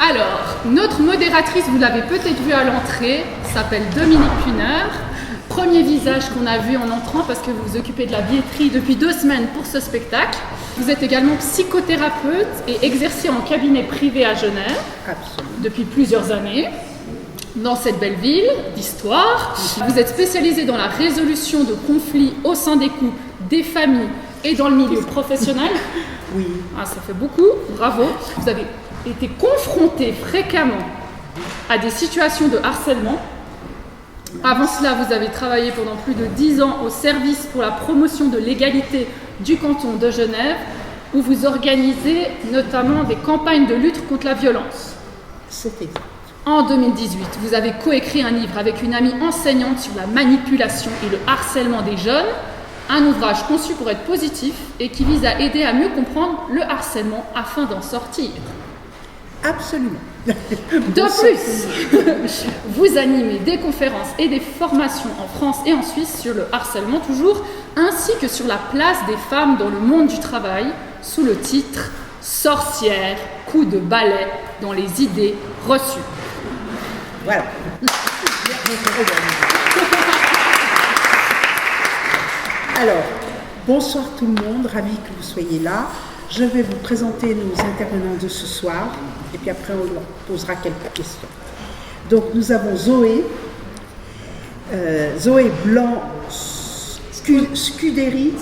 Alors, notre modératrice, vous l'avez peut-être vue à l'entrée, s'appelle Dominique Puneur. Premier visage qu'on a vu en entrant parce que vous vous occupez de la billetterie depuis 2 semaines pour ce spectacle. Vous êtes également psychothérapeute et exercez en cabinet privé à Genève. Absolument. Depuis plusieurs années. Dans cette belle ville d'histoire, vous êtes spécialisé dans la résolution de conflits au sein des couples, des familles et dans le milieu professionnel. Oui. Ah, ça fait beaucoup, bravo. Vous avez été confronté fréquemment à des situations de harcèlement. Avant cela, vous avez travaillé pendant plus de 10 ans au service pour la promotion de l'égalité du canton de Genève, où vous organisez notamment des campagnes de lutte contre la violence. C'est exact. En 2018, vous avez coécrit un livre avec une amie enseignante sur la manipulation et le harcèlement des jeunes, un ouvrage conçu pour être positif et qui vise à aider à mieux comprendre le harcèlement afin d'en sortir. Absolument. De plus, vous animez des conférences et des formations en France et en Suisse sur le harcèlement toujours, ainsi que sur la place des femmes dans le monde du travail, sous le titre « Sorcières, coup de balai dans les idées reçues ». Voilà. Alors, bonsoir tout le monde, ravi que vous soyez là. Je vais vous présenter nos intervenants de ce soir et puis après on leur posera quelques questions. Donc nous avons Zoé Blanc Scuderi.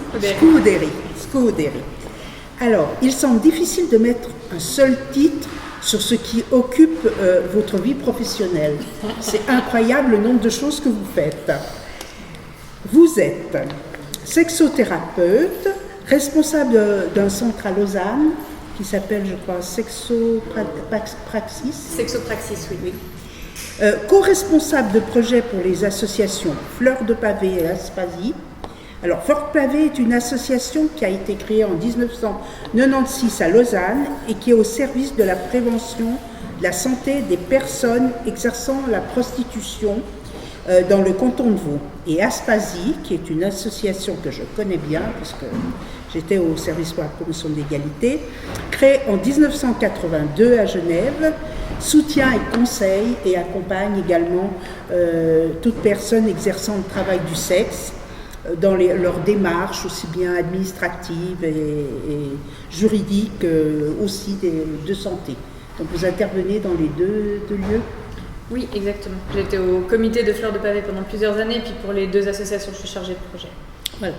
Alors, il semble difficile de mettre un seul titre sur ce qui occupe votre vie professionnelle. C'est incroyable le nombre de choses que vous faites. Vous êtes sexothérapeute, responsable d'un centre à Lausanne qui s'appelle, je crois, Sexopraxis. Sexopraxis, oui. Co-responsable de projet pour les associations Fleur de Pavé et Aspasie. Alors, Fleur de Pavé est une association qui a été créée en 1996 à Lausanne et qui est au service de la prévention de la santé des personnes exerçant la prostitution dans le canton de Vaud. Et Aspasie, qui est une association que je connais bien, parce que j'étais au service pour la promotion de l'égalité, créée en 1982 à Genève, soutient et conseille et accompagne également toute personne exerçant le travail du sexe dans leurs démarches, aussi bien administratives et juridiques, aussi de santé. Donc vous intervenez dans les deux lieux? Oui, exactement. J'étais au comité de Fleur de Pavé pendant plusieurs années, et puis pour les 2 associations, je suis chargée de projet. Voilà.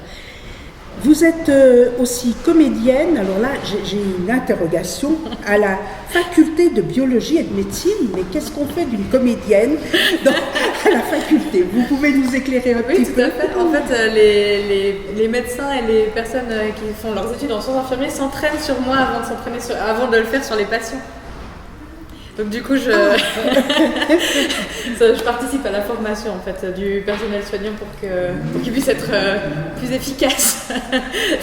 Vous êtes aussi comédienne, alors là j'ai une interrogation, à la faculté de biologie et de médecine, mais qu'est-ce qu'on fait d'une comédienne à la faculté? Vous pouvez nous éclairer un petit peu? Oui, tout à fait. En fait, les médecins et les personnes qui font leurs études en sciences infirmières s'entraînent sur moi avant de le faire sur les patients. Donc du coup, je participe à la formation en fait, du personnel soignant pour qu'il puisse être plus efficace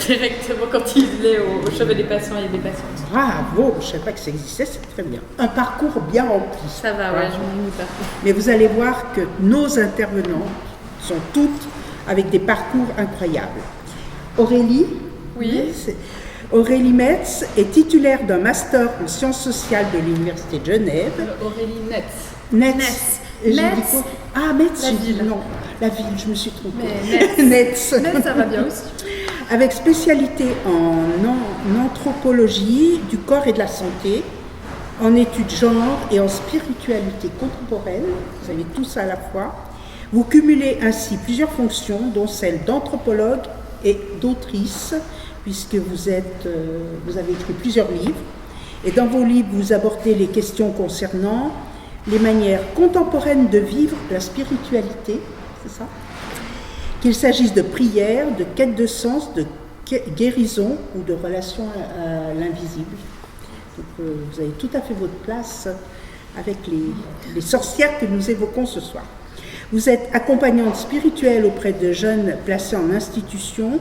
directement quand il est au chevet des patients et des patientes. Bravo, je ne savais pas que ça existait, c'est très bien. Un parcours bien rempli. Ça va, ouais, je m'ennuie pas. Mais vous allez voir que nos intervenants sont toutes avec des parcours incroyables. Aurélie? Oui. Aurélie Metz est titulaire d'un master en sciences sociales de l'Université de Genève. Aurélie Netz. Metz. Metz. Ah, Metz, La ville. Non, la ville, je me suis trompée. Mais Netz. Netz, ça va bien aussi. Avec spécialité en anthropologie du corps et de la santé, en études genre et en spiritualité contemporaine. Vous avez tout ça à la fois. Vous cumulez ainsi plusieurs fonctions, dont celle d'anthropologue et d'autrice, puisque vous avez écrit plusieurs livres. Et dans vos livres, vous abordez les questions concernant les manières contemporaines de vivre la spiritualité, c'est ça? Qu'il s'agisse de prière, de quête de sens, de guérison ou de relation à l'invisible. Donc, vous avez tout à fait votre place avec les sorcières que nous évoquons ce soir. Vous êtes accompagnante spirituelle auprès de jeunes placés en institution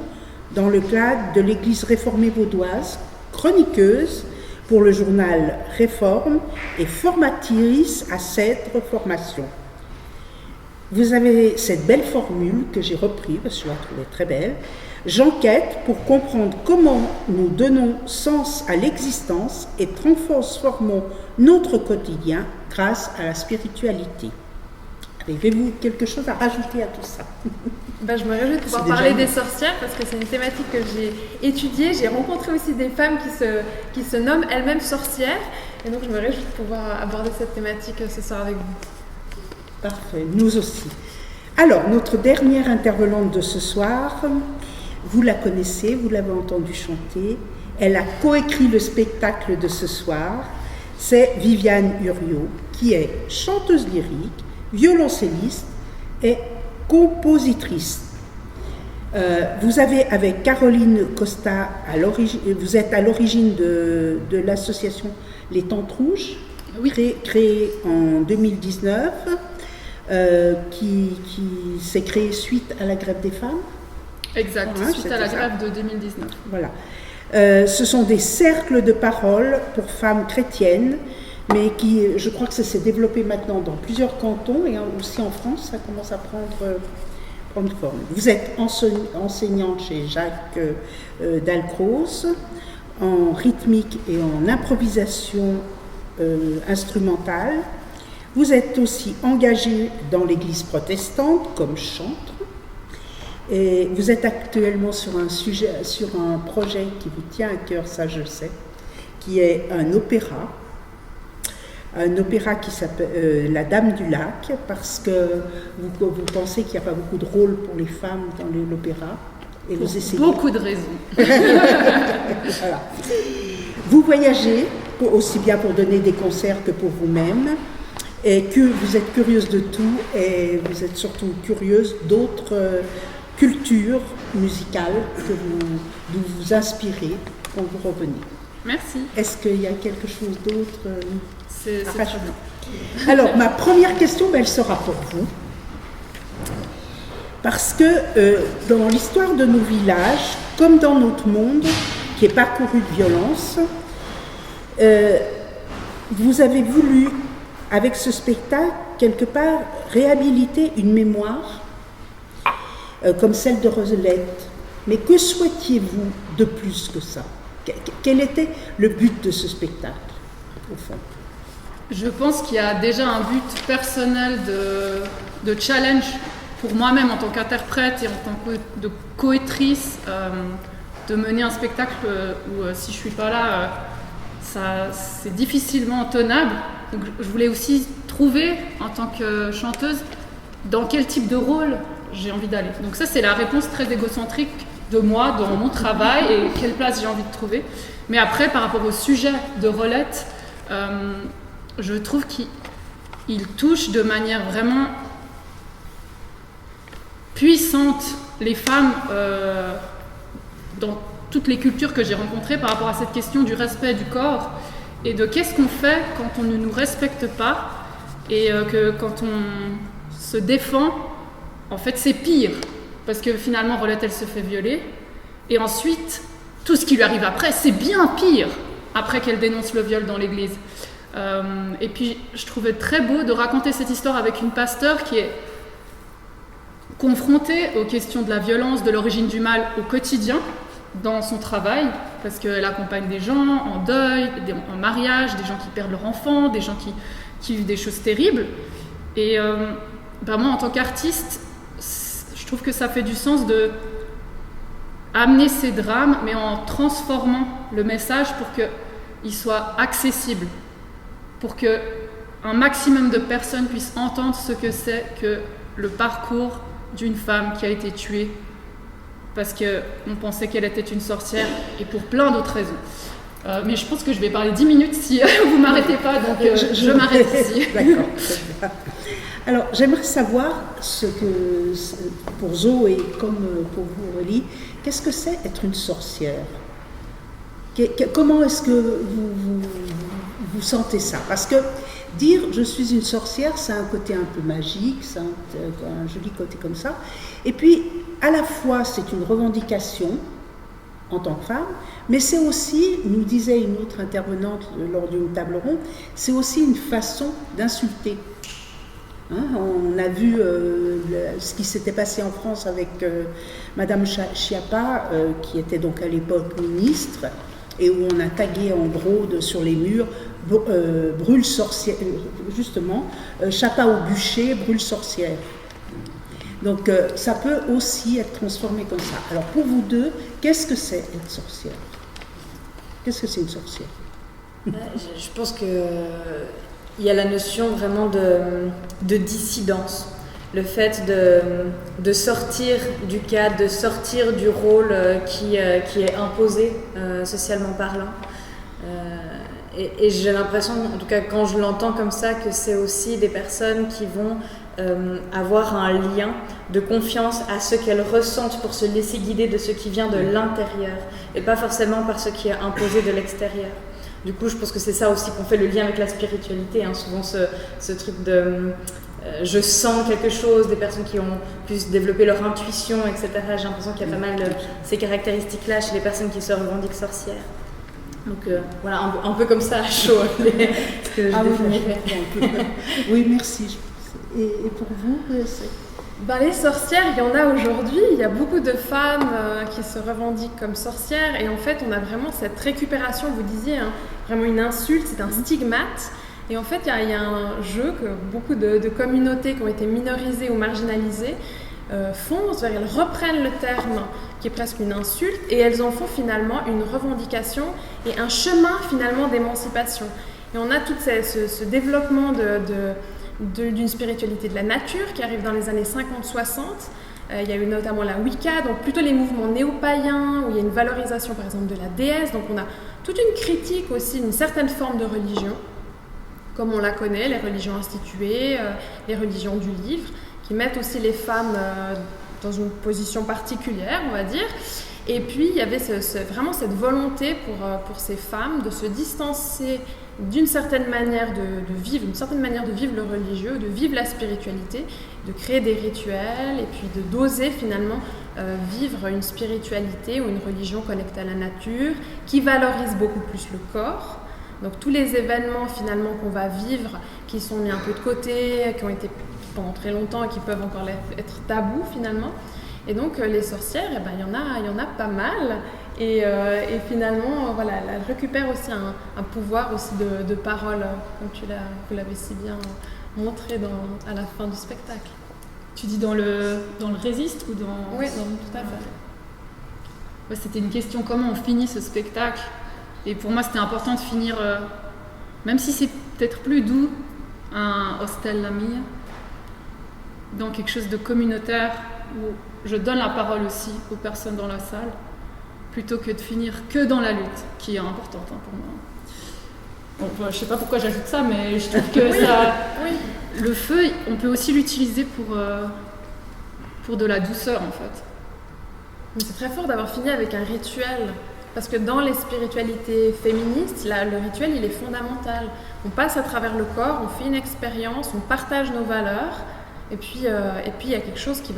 dans le cadre de l'Église réformée vaudoise, chroniqueuse pour le journal Réforme et formatrice à Cèdre Formation. Vous avez cette belle formule que j'ai reprise parce que je la trouvais très belle. J'enquête pour comprendre comment nous donnons sens à l'existence et transformons notre quotidien grâce à la spiritualité. Avez-vous quelque chose à rajouter à tout ça? Je me réjouis de pouvoir parler des sorcières parce que c'est une thématique que j'ai étudiée. J'ai rencontré aussi des femmes qui se nomment elles-mêmes sorcières. Et donc je me réjouis de pouvoir aborder cette thématique ce soir avec vous. Parfait, nous aussi. Alors, notre dernière intervenante de ce soir, vous la connaissez, vous l'avez entendue chanter. Elle a coécrit le spectacle de ce soir. C'est Viviane Uriot, qui est chanteuse lyrique, violoncelliste et compositrice. Vous avez avec Caroline Costa, vous êtes à l'origine de l'association Les Tentes Rouges, oui. créée en 2019, qui s'est créée suite à la grève des femmes. Exact, suite à la grève de 2019. Voilà. Ce sont des cercles de parole pour femmes chrétiennes, mais qui, je crois que ça s'est développé maintenant dans plusieurs cantons et aussi en France, ça commence à prendre forme. Vous êtes enseignante chez Jacques Dalcroze en rythmique et en improvisation instrumentale. Vous êtes aussi engagée dans l'église protestante comme chantre. Et vous êtes actuellement sur un projet qui vous tient à cœur, ça je sais, qui est un opéra qui s'appelle La Dame du Lac, parce que vous pensez qu'il n'y a pas beaucoup de rôles pour les femmes dans l'opéra, et vous essayez. Beaucoup de raisons. Voilà. Vous voyagez, aussi bien pour donner des concerts que pour vous-même, et que vous êtes curieuse de tout, et vous êtes surtout curieuse d'autres cultures musicales d'où vous inspirez quand vous revenez. Merci. Est-ce qu'il y a quelque chose d'autre C'est très bien. Alors, ma première question, elle sera pour vous. Parce que dans l'histoire de nos villages, comme dans notre monde, qui est parcouru de violence, vous avez voulu, avec ce spectacle, quelque part, réhabiliter une mémoire comme celle de Roselette. Mais que souhaitiez-vous de plus que ça? Quel était le but de ce spectacle, au fond? Je pense qu'il y a déjà un but personnel de challenge pour moi-même en tant qu'interprète et en tant que coétrice, de mener un spectacle où si je ne suis pas là, c'est difficilement tenable. Donc je voulais aussi trouver, en tant que chanteuse, dans quel type de rôle j'ai envie d'aller. Donc ça, c'est la réponse très égocentrique de moi, dans mon travail et quelle place j'ai envie de trouver. Mais après, par rapport au sujet de Rolette, je trouve qu'il touche de manière vraiment puissante les femmes dans toutes les cultures que j'ai rencontrées par rapport à cette question du respect du corps et de qu'est-ce qu'on fait quand on ne nous respecte pas et que quand on se défend, en fait c'est pire parce que finalement Rolette elle se fait violer et ensuite tout ce qui lui arrive après c'est bien pire après qu'elle dénonce le viol dans l'église. Et puis je trouvais très beau de raconter cette histoire avec une pasteure qui est confrontée aux questions de la violence, de l'origine du mal au quotidien dans son travail, parce qu'elle accompagne des gens en deuil, en mariage, des gens qui perdent leur enfant, des gens qui vivent des choses terribles. Et moi, en tant qu'artiste, je trouve que ça fait du sens de amener ces drames, mais en transformant le message pour qu'il soit accessible, pour qu'un maximum de personnes puissent entendre ce que c'est que le parcours d'une femme qui a été tuée parce qu'on pensait qu'elle était une sorcière et pour plein d'autres raisons. Mais je pense que je vais parler 10 minutes si vous ne m'arrêtez pas, donc je m'arrête ici. D'accord. Alors, j'aimerais savoir pour Zo et comme pour vous, Aurélie, qu'est-ce que c'est être une sorcière? Comment est-ce que vous sentez ça? Parce que dire « je suis une sorcière », c'est un côté un peu magique, c'est un joli côté comme ça. Et puis, à la fois, c'est une revendication en tant que femme, mais c'est aussi, nous disait une autre intervenante lors d'une table ronde, c'est aussi une façon d'insulter. On a vu ce qui s'était passé en France avec Madame Schiappa, qui était donc à l'époque ministre, et où on a tagué en gros sur les murs brûle sorcière, justement, Schiappa au bûcher, brûle sorcière. Donc ça peut aussi être transformé comme ça. Alors pour vous deux, qu'est-ce que c'est être sorcière? Qu'est-ce que c'est une sorcière? Je pense qu'il y a la notion vraiment de dissidence. Le fait de sortir du cadre, de sortir du rôle qui est imposé socialement parlant. Et j'ai l'impression, en tout cas quand je l'entends comme ça, que c'est aussi des personnes qui vont avoir un lien de confiance à ce qu'elles ressentent pour se laisser guider de ce qui vient de l'intérieur et pas forcément par ce qui est imposé de l'extérieur. Du coup, je pense que c'est ça aussi qu'on fait le lien avec la spiritualité, souvent ce truc de je sens quelque chose, des personnes qui ont pu développer leur intuition, etc. J'ai l'impression qu'il y a pas mal de ces caractéristiques-là chez les personnes qui se revendiquent sorcières. Donc voilà, un peu comme ça, à chaud. Ce que oui, merci. Et pour vous, les sorcières, il y en a aujourd'hui. Il y a beaucoup de femmes qui se revendiquent comme sorcières. Et en fait, on a vraiment cette récupération, vous disiez, vraiment une insulte, c'est un stigmate. Et en fait, il y a un jeu que beaucoup de communautés qui ont été minorisées ou marginalisées font, c'est-à-dire elles reprennent le terme qui est presque une insulte et elles en font finalement une revendication et un chemin finalement d'émancipation. Et on a tout ce développement d'une spiritualité de la nature qui arrive dans les années 50-60. Il y a eu notamment la Wicca, donc plutôt les mouvements néo-païens où il y a une valorisation par exemple de la déesse. Donc on a toute une critique aussi d'une certaine forme de religion, comme on la connaît, les religions instituées, les religions du livre, qui mettent aussi les femmes dans une position particulière, on va dire. Et puis, il y avait vraiment cette volonté pour ces femmes de se distancer d'une certaine manière de vivre, le religieux, de vivre la spiritualité, de créer des rituels et puis d'oser finalement vivre une spiritualité ou une religion connectée à la nature qui valorise beaucoup plus le corps. Donc tous les événements finalement qu'on va vivre, qui sont mis un peu de côté, qui ont été pendant très longtemps et qui peuvent encore être tabous finalement. Et donc les sorcières, il y en a pas mal. Et finalement, voilà, elles récupèrent aussi un pouvoir aussi de parole, comme vous l'avez si bien montré à la fin du spectacle. Tu dis dans le Résiste ou dans... Oui, tout à fait. Ouais, c'était une question, comment on finit ce spectacle? Et pour moi, c'était important de finir, même si c'est peut-être plus doux, un hostel l'ami, dans quelque chose de communautaire, où je donne la parole aussi aux personnes dans la salle, plutôt que de finir que dans la lutte, qui est importante pour moi. Bon, je sais pas pourquoi j'ajoute ça, mais je trouve que le feu, on peut aussi l'utiliser pour de la douceur, en fait. Mais c'est très fort d'avoir fini avec un rituel. Parce que dans les spiritualités féministes, le rituel, il est fondamental. On passe à travers le corps, on fait une expérience, on partage nos valeurs, et puis il y a quelque chose qui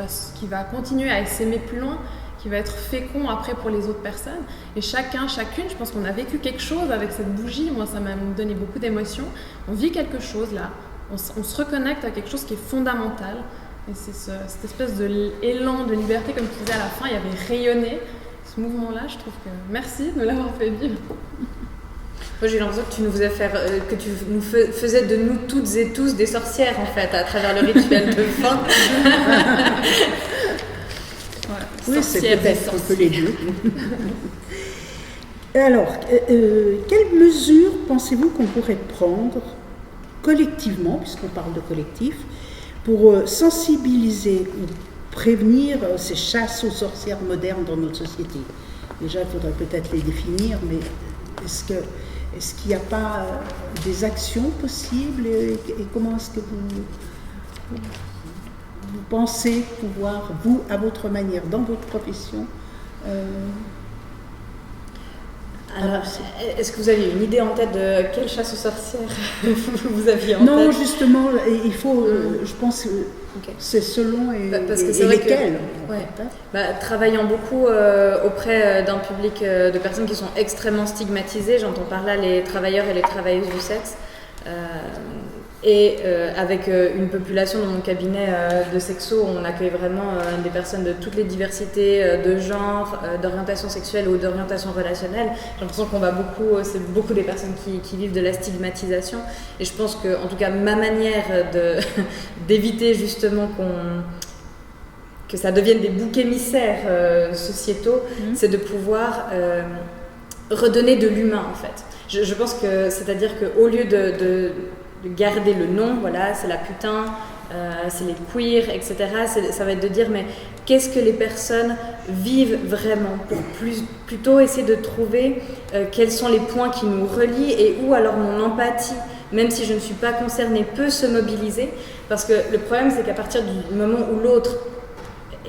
va continuer à s'aimer plus loin, qui va être fécond après pour les autres personnes. Et chacune, je pense qu'on a vécu quelque chose avec cette bougie. Moi, ça m'a donné beaucoup d'émotions. On vit quelque chose là, on se reconnecte à quelque chose qui est fondamental. Et c'est cette espèce d'élan de liberté, comme tu disais à la fin, il y avait rayonné. Ce mouvement-là, je trouve que merci de nous l'avoir fait vivre. Moi, j'ai l'impression que tu nous faisais de nous toutes et tous des sorcières, en fait, à travers le rituel de fin. Oui, c'est peut-être un peu les deux. Alors, quelles mesures pensez-vous qu'on pourrait prendre collectivement, puisqu'on parle de collectif, pour sensibiliser ou prévenir ces chasses aux sorcières modernes dans notre société? Déjà, il faudrait peut-être les définir, mais est-ce qu'il n'y a pas des actions possibles et comment est-ce que vous pensez pouvoir, vous, à votre manière, dans votre profession, alors, est-ce que vous aviez une idée en tête de quelle chasse aux sorcières vous aviez en tête? Non, justement, il faut, je pense, okay. C'est selon parce que c'est lesquels. Travaillant beaucoup auprès d'un public de personnes qui sont extrêmement stigmatisées, j'entends par là les travailleurs et les travailleuses du sexe, Avec une population dans mon cabinet de sexo, on accueille vraiment des personnes de toutes les diversités de genre, d'orientation sexuelle ou d'orientation relationnelle. J'ai l'impression qu'on va c'est beaucoup des personnes qui vivent de la stigmatisation. Et je pense que, en tout cas, ma manière d'éviter justement que ça devienne des boucs émissaires sociétaux, c'est de pouvoir redonner de l'humain, en fait. Je pense que, c'est-à-dire qu'au lieu de garder le nom, voilà, c'est la putain, c'est les queers, etc. Ça va être de dire, mais qu'est-ce que les personnes vivent vraiment, pour plutôt essayer de trouver quels sont les points qui nous relient et où alors mon empathie, même si je ne suis pas concernée, peut se mobiliser. Parce que le problème, c'est qu'à partir du moment où l'autre,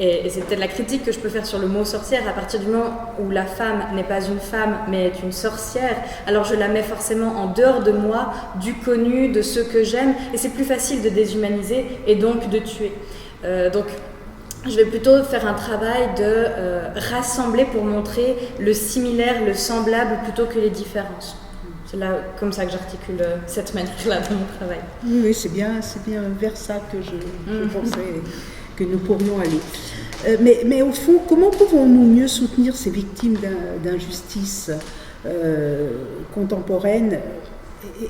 et c'est peut-être la critique que je peux faire sur le mot sorcière, à partir du moment où la femme n'est pas une femme mais est une sorcière, alors je la mets forcément en dehors de moi, du connu, de ce que j'aime, et c'est plus facile de déshumaniser et donc de tuer. Donc je vais plutôt faire un travail de rassembler pour montrer le similaire, le semblable plutôt que les différences. C'est là, comme ça que j'articule cette manière-là dans mon travail. Oui, c'est bien vers ça que je pensais que nous pourrions aller. Mais au fond, comment pouvons-nous mieux soutenir ces victimes d'injustice contemporaine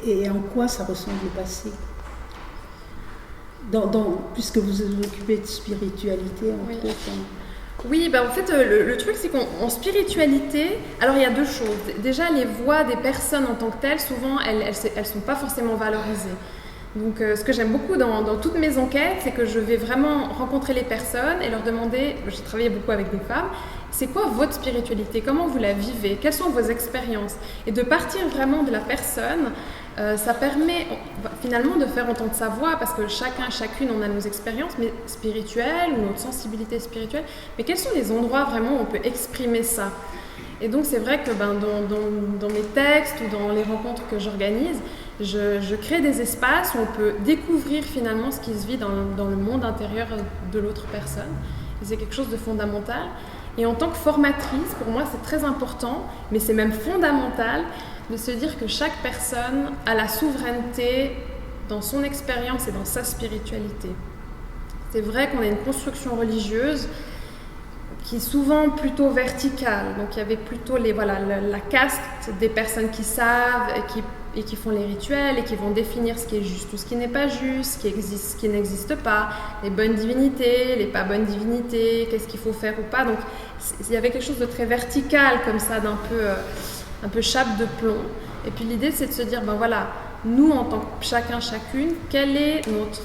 et en quoi ça ressemble au passé puisque vous vous occupez de spiritualité, entre autres. Oui, en fait, le truc, c'est qu'en spiritualité, alors il y a deux choses. Déjà, les voix des personnes en tant que telles, souvent, elles sont pas forcément valorisées. Donc, ce que j'aime beaucoup dans toutes mes enquêtes, c'est que je vais vraiment rencontrer les personnes et leur demander, j'ai travaillé beaucoup avec des femmes, c'est quoi votre spiritualité? Comment vous la vivez? Quelles sont vos expériences? Et de partir vraiment de la personne, ça permet finalement de faire entendre sa voix, parce que chacune, on a nos expériences mais spirituelles ou notre sensibilité spirituelle. Mais quels sont les endroits vraiment où on peut exprimer ça? Et donc, c'est vrai que dans mes textes ou dans les rencontres que j'organise, je crée des espaces où on peut découvrir finalement ce qui se vit dans le monde intérieur de l'autre personne. Et c'est quelque chose de fondamental. Et en tant que formatrice, pour moi, c'est très important, mais c'est même fondamental de se dire que chaque personne a la souveraineté dans son expérience et dans sa spiritualité. C'est vrai qu'on a une construction religieuse qui est souvent plutôt verticale. Donc il y avait plutôt la caste des personnes qui savent et qui font les rituels et qui vont définir ce qui est juste ou ce qui n'est pas juste, ce qui existe, ce qui n'existe pas, les bonnes divinités, les pas bonnes divinités, qu'est-ce qu'il faut faire ou pas. Donc il y avait quelque chose de très vertical comme ça, un peu chape de plomb. Et puis l'idée, c'est de se dire, nous en tant que chacune, quel est notre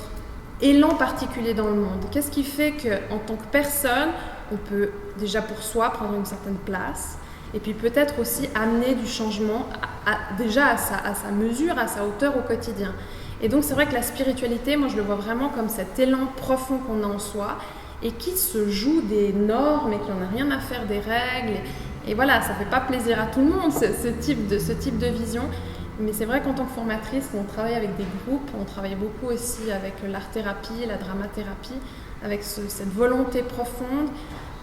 élan particulier dans le monde? Qu'est-ce qui fait qu'en tant que personne, on peut déjà pour soi prendre une certaine place et puis peut-être aussi amener du changement déjà à sa mesure, à sa hauteur au quotidien. Et donc c'est vrai que la spiritualité, moi je le vois vraiment comme cet élan profond qu'on a en soi et qui se joue des normes et qui n'en a rien à faire des règles. Et voilà, ça ne fait pas plaisir à tout le monde ce type de vision. Mais c'est vrai qu'en tant que formatrice, on travaille avec des groupes, on travaille beaucoup aussi avec l'art-thérapie, la dramathérapie, avec cette volonté profonde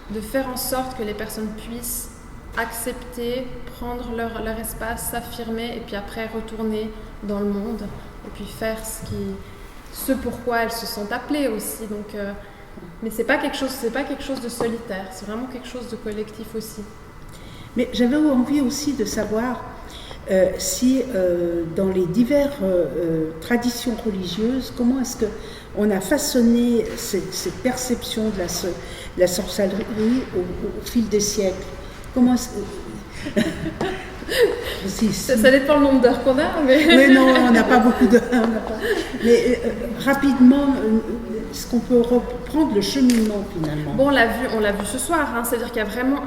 de faire en sorte que les personnes puissent accepter, prendre leur espace, s'affirmer et puis après retourner dans le monde et puis faire ce pourquoi elles se sentent appelées aussi. Donc, mais c'est pas quelque chose de solitaire, c'est vraiment quelque chose de collectif aussi. Mais j'avais envie aussi de savoir si dans les diverses traditions religieuses, comment est-ce qu'on a façonné cette perception de la sorcellerie au fil des siècles? Comment est-ce que... Ça dépend le nombre d'heures qu'on a. Mais non, on n'a pas beaucoup d'heures. Mais rapidement, est-ce qu'on peut reprendre le cheminement finalement? Bon, on l'a vu ce soir, c'est-à-dire qu'il y a vraiment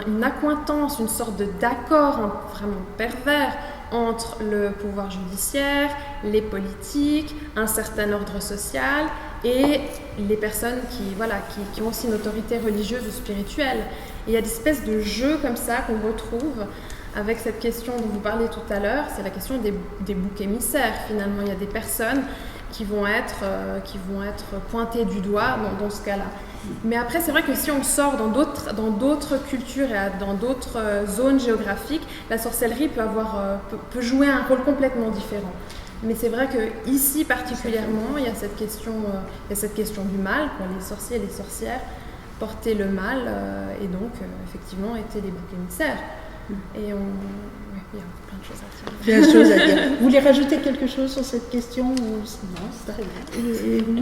une accointance, une sorte d'accord vraiment pervers entre le pouvoir judiciaire, les politiques, un certain ordre social et les personnes qui ont aussi une autorité religieuse ou spirituelle. Et il y a des espèces de jeux comme ça qu'on retrouve avec cette question dont vous parliez tout à l'heure, c'est la question des boucs émissaires. Finalement, il y a des personnes qui vont être pointées du doigt dans ce cas-là. Mais après, c'est vrai que si on sort dans d'autres cultures et dans d'autres zones géographiques, la sorcellerie peut jouer un rôle complètement différent. Mais c'est vrai que ici particulièrement, il y a cette question du mal, quoi. Les sorciers et les sorcières portaient le mal et donc effectivement étaient les boucs émissaires. Et il y a plein de choses à dire. Plein de choses à dire. Vous voulez rajouter quelque chose sur cette question ou... Non, c'est très bien. Et vous,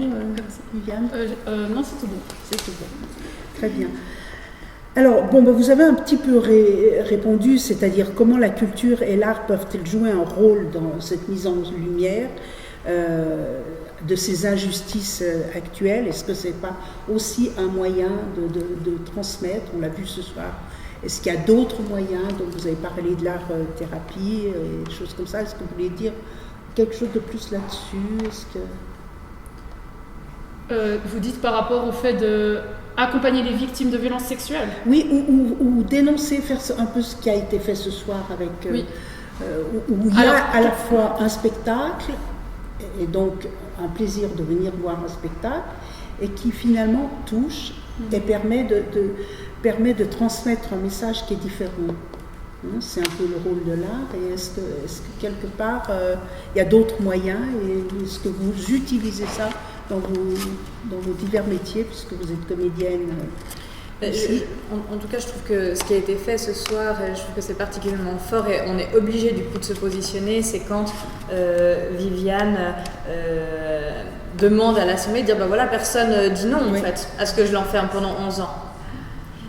Viviane Non, c'est tout bon. C'est tout bon. Très bien. Alors, vous avez un petit peu répondu, c'est-à-dire comment la culture et l'art peuvent-ils jouer un rôle dans cette mise en lumière de ces injustices actuelles. Est-ce que ce n'est pas aussi un moyen de transmettre? On l'a vu ce soir. Est-ce qu'il y a d'autres moyens? Donc vous avez parlé de l'art-thérapie et des choses comme ça. Est-ce que vous voulez dire quelque chose de plus là-dessus? Est-ce que... vous dites par rapport au fait d'accompagner les victimes de violences sexuelles? Oui, ou dénoncer, faire un peu ce qui a été fait ce soir avec... Oui. Où il y a à la fois un spectacle et donc un plaisir de venir voir un spectacle et qui finalement touche et permet de transmettre un message qui est différent. C'est un peu le rôle de l'art. Et est-ce que quelque part il y a d'autres moyens et est-ce que vous utilisez ça dans vos divers métiers puisque vous êtes comédienne? En tout cas, je trouve que ce qui a été fait ce soir, je trouve que c'est particulièrement fort et on est obligé du coup de se positionner. C'est quand Viviane demande à l'Assemblée de dire voilà, personne dit non en fait à ce que je l'enferme pendant 11 ans.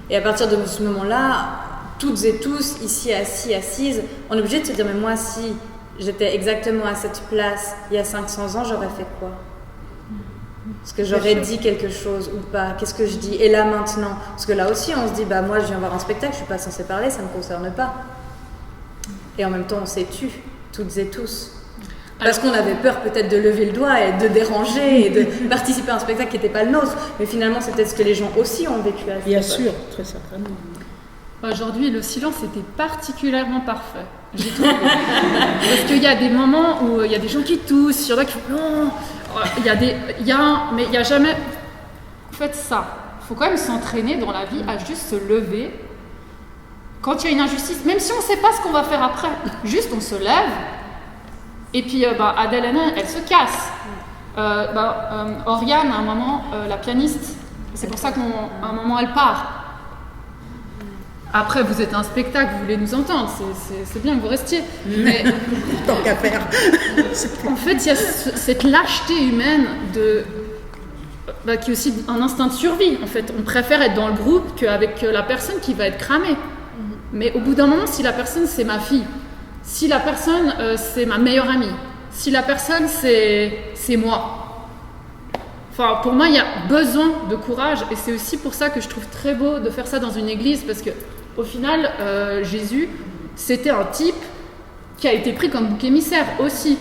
Et à partir de ce moment-là, toutes et tous ici assises, on est obligé de se dire mais moi si j'étais exactement à cette place il y a 500 ans, j'aurais fait quoi? Est-ce que j'aurais dit quelque chose ou pas? Qu'est-ce que je dis? Et là maintenant, parce que là aussi on se dit moi je viens voir un spectacle, je suis pas censée parler, ça me concerne pas. Et en même temps on s'est tu, toutes et tous. Parce qu'on avait peur peut-être de lever le doigt et de déranger et de participer à un spectacle qui n'était pas le nôtre. Mais finalement c'est peut-être ce que les gens aussi ont vécu à cette Bien époque. sûr, très certainement. Aujourd'hui, le silence était particulièrement parfait, j'ai trouvé. Parce qu'il y a des moments où il y a des gens qui toussent, il y en a qui font non. Mais il n'y a jamais. Faites ça. Il faut quand même s'entraîner dans la vie à juste se lever quand il y a une injustice, même si on ne sait pas ce qu'on va faire après. Juste on se lève et puis Adèle Haenel, elle se casse. Oriane, à un moment, la pianiste, c'est pour ça qu'à un moment elle part. Après, vous êtes un spectacle, vous voulez nous entendre, c'est bien que vous restiez. Mais tant qu'à faire. En fait, il y a cette lâcheté humaine qui est aussi un instinct de survie. En fait, on préfère être dans le groupe qu'avec la personne qui va être cramée. Mais au bout d'un moment, si la personne c'est ma fille, si la personne c'est ma meilleure amie, si la personne c'est moi. Enfin, pour moi, il y a besoin de courage et c'est aussi pour ça que je trouve très beau de faire ça dans une église parce que au final, Jésus, c'était un type qui a été pris comme bouc émissaire aussi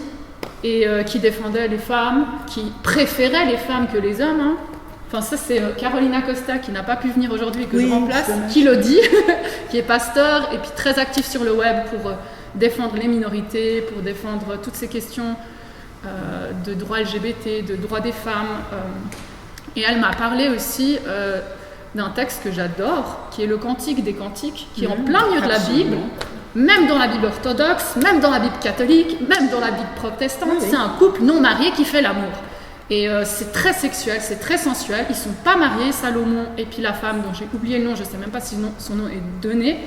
et qui défendait les femmes, qui préférait les femmes que les hommes. Hein. Enfin, ça, c'est Carolina Costa qui n'a pas pu venir aujourd'hui et que je remplace, qui le dit, qui est pasteur et puis très actif sur le web pour défendre les minorités, pour défendre toutes ces questions de droits LGBT, de droits des femmes. Et elle m'a parlé aussi d'un texte que j'adore, qui est le Cantique des Cantiques, qui est en plein milieu de la Bible, même dans la Bible orthodoxe, même dans la Bible catholique, même dans la Bible protestante. C'est un couple non marié qui fait l'amour. Et c'est très sexuel, c'est très sensuel. Ils ne sont pas mariés, Salomon et puis la femme dont j'ai oublié le nom, je ne sais même pas si son nom est donné.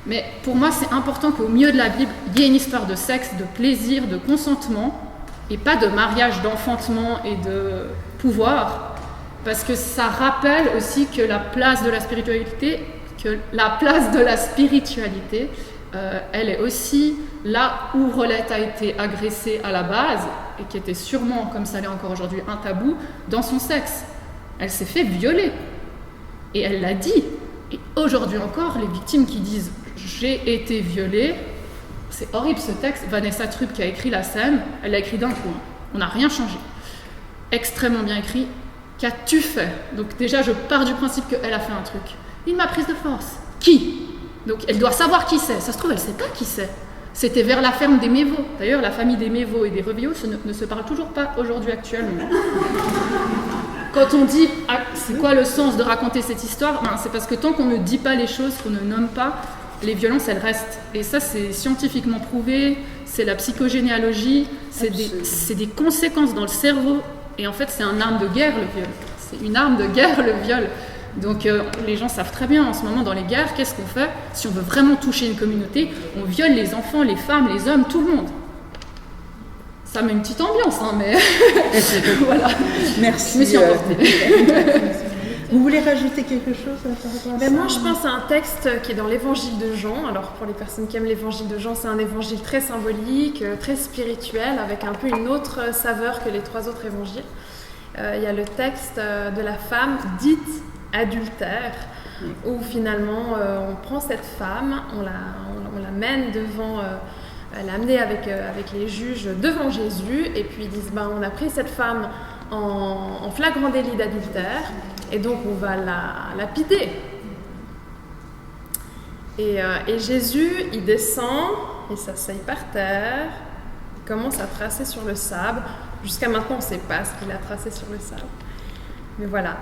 Mais pour moi, c'est important qu'au milieu de la Bible, il y ait une histoire de sexe, de plaisir, de consentement, et pas de mariage, d'enfantement et de pouvoir. Parce que ça rappelle aussi que la place de la spiritualité, elle est aussi là où Rolette a été agressée à la base, et qui était sûrement, comme ça l'est encore aujourd'hui, un tabou, dans son sexe. Elle s'est fait violer. Et elle l'a dit. Et aujourd'hui encore, les victimes qui disent « j'ai été violée », c'est horrible ce texte. Vanessa Trupp qui a écrit la scène, elle l'a écrit d'un coup. On n'a rien changé. Extrêmement bien écrit. Qu'as-tu fait? Donc déjà, je pars du principe qu'elle a fait un truc. Une ma prise de force. Qui? Donc elle doit savoir qui c'est. Ça se trouve, elle ne sait pas qui c'est. C'était vers la ferme des Méveaux. D'ailleurs, la famille des Méveaux et des Revillots ne se parle toujours pas aujourd'hui actuellement. Quand on dit c'est quoi le sens de raconter cette histoire, c'est parce que tant qu'on ne dit pas les choses, qu'on ne nomme pas, les violences, elles restent. Et ça, c'est scientifiquement prouvé, c'est la psychogénéalogie, c'est des conséquences dans le cerveau. Et en fait, c'est une arme de guerre, le viol. C'est une arme de guerre, le viol. Donc les gens savent très bien en ce moment dans les guerres, qu'est-ce qu'on fait? Si on veut vraiment toucher une communauté, on viole les enfants, les femmes, les hommes, tout le monde. Ça met une petite ambiance, hein, mais voilà. Merci. Je me suis emportée. Vous voulez rajouter quelque chose par rapport à ça? Moi, je pense à un texte qui est dans l'évangile de Jean. Alors, pour les personnes qui aiment l'évangile de Jean, c'est un évangile très symbolique, très spirituel, avec un peu une autre saveur que les 3 autres évangiles. Il y a le texte de la femme dite adultère, où finalement on prend cette femme, on la mène devant, elle est amenée avec les juges devant Jésus, et puis ils disent on a pris cette femme en flagrant délit d'adultère, et donc on va la lapider. Et Jésus, il descend, il s'asseye par terre, il commence à tracer sur le sable. Jusqu'à maintenant, on ne sait pas ce qu'il a tracé sur le sable. Mais voilà,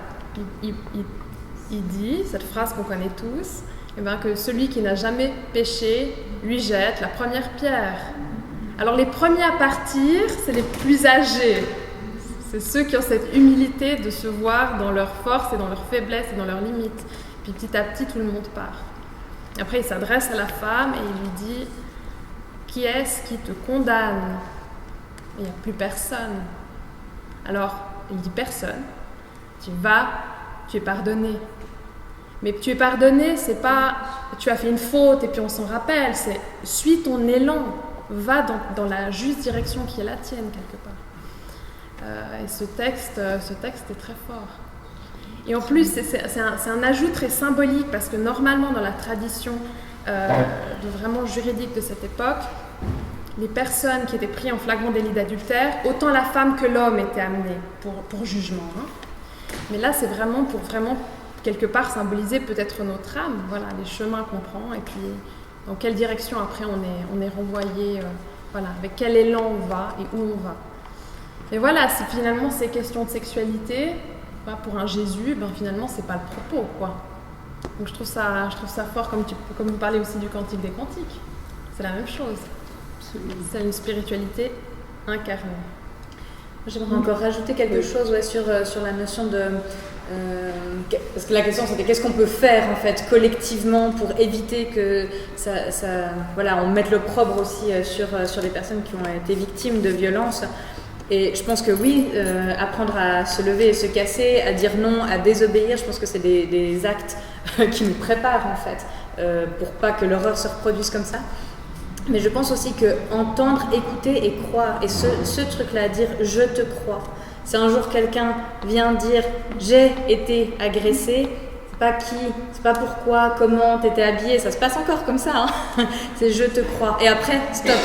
il dit, cette phrase qu'on connaît tous, que celui qui n'a jamais péché, lui jette la première pierre. Alors les premiers à partir, c'est les plus âgés. C'est ceux qui ont cette humilité de se voir dans leur force et dans leur faiblesse et dans leurs limites. Puis petit à petit, tout le monde part. Après, il s'adresse à la femme et il lui dit « Qui est-ce qui te condamne ?» Il n'y a plus personne. Alors, il dit « Personne. Tu vas, tu es pardonné. » Mais tu es pardonné, c'est pas tu as fait une faute et puis on s'en rappelle, c'est suis ton élan, va dans la juste direction qui est la tienne quelque part. Et ce texte est très fort. Et en plus, c'est un ajout très symbolique parce que normalement dans la tradition vraiment juridique de cette époque, les personnes qui étaient prises en flagrant délit d'adultère, autant la femme que l'homme étaient amenés pour jugement. Hein. Mais là, c'est vraiment pour quelque part symboliser peut-être notre âme, voilà, les chemins qu'on prend et puis dans quelle direction après on est renvoyé, voilà, avec quel élan on va et où on va. Et voilà, si finalement ces questions de sexualité, pour un Jésus, finalement c'est pas le propos, quoi. Donc je trouve ça fort, comme vous parlez aussi du Cantique des Cantiques. C'est la même chose. C'est une spiritualité incarnée. J'aimerais encore rajouter quelque chose sur la notion de... parce que la question c'était qu'est-ce qu'on peut faire en fait collectivement pour éviter que on mette l'opprobre aussi sur les personnes qui ont été victimes de violences. Et je pense que oui, apprendre à se lever et se casser, à dire non, à désobéir, je pense que c'est des actes qui nous préparent en fait pour pas que l'horreur se reproduise comme ça. Mais je pense aussi que entendre, écouter et croire, et ce truc-là, dire « je te crois », si un jour quelqu'un vient dire « j'ai été agressé », c'est pas qui, c'est pas pourquoi, comment, t'étais habillé, ça se passe encore comme ça, hein. C'est « je te crois ». Et après, stop.